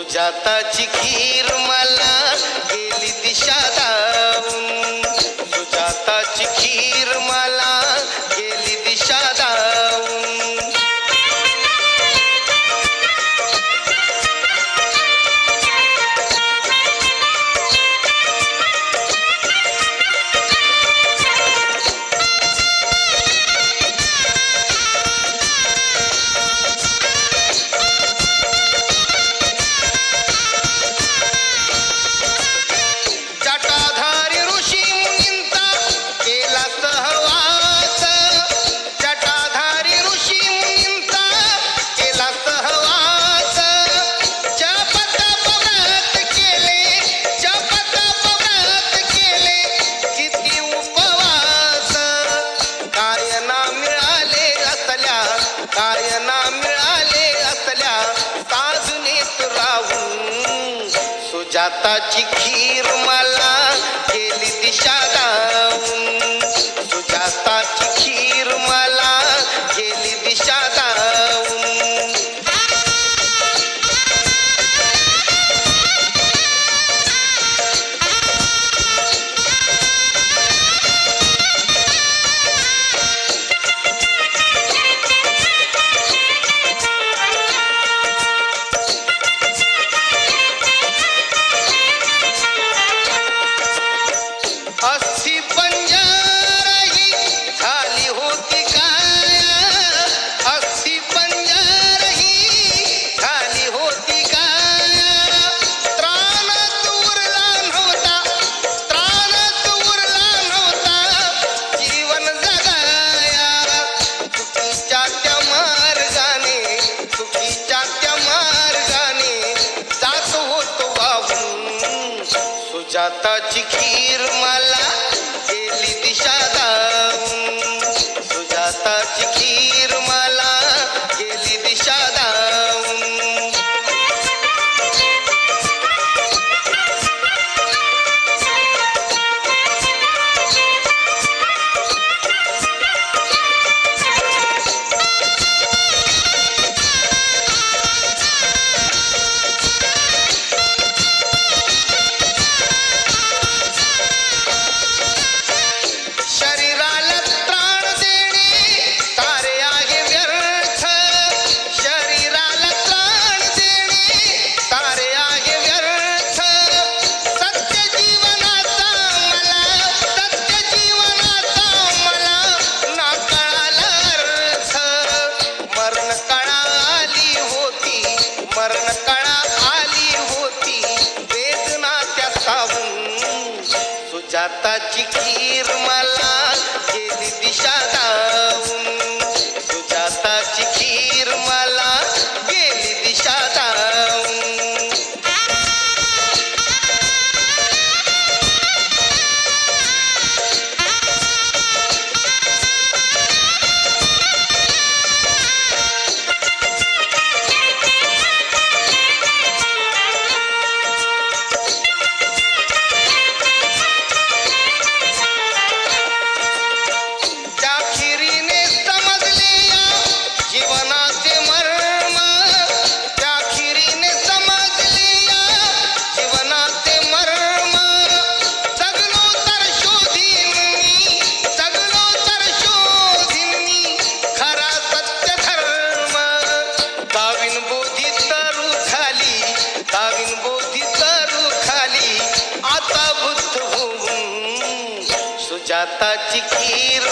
सुजाताची खीर मला गेली दिशा दावून, सुजाताची खीर मला गेली दिशा दावून. कायना मिळाले असल्या साजनेत राहून, सुजाताची खीर मला गेली दिशा दावून, सुजाताची खीर मला गेली दिशा दावून. अस्सी पंजरही झाली होती काया, अस्सी पंजरही झाली होती काया. त्राणच उरला नव्हता, त्राणच उरला नव्हता जीवन जगाया. चुकीच्या त्या मार्गाने, चुकीच्या त्या मार्गाने जात होतो वाहून, सुजाताची खीर मला गेली दिशा दावून, सुजाताची खीर मला गेली दिशा दावून. शरीराला त्राण देणे सारे आहे व्यर्थ, शरीराला त्राण देणे सारे आहे व्यर्थ. सत्य जीवनाचा मला, सत्य जीवनाचा मला ना कळाला अर्थ. मरण कळा आली होती, मरण कळा आली होती वेदना त्या सावून, सुजाताची खीर मला गेली दिशा दावून, सुजाताची खीर मला गेली दिशा दावून. त्या खिरीने समजले या जीवनाचे मर्म, त्या खिरीने समजले या जीवनाचे मर्म. जगलो तर शोधीन मी, जगलो तर शोधीन मी खरा सत्य धर्म. दावीन बोधी तरू झाली, दावीन बोधी तरू खाली आता बुद्ध होऊन, सुजाताची खीर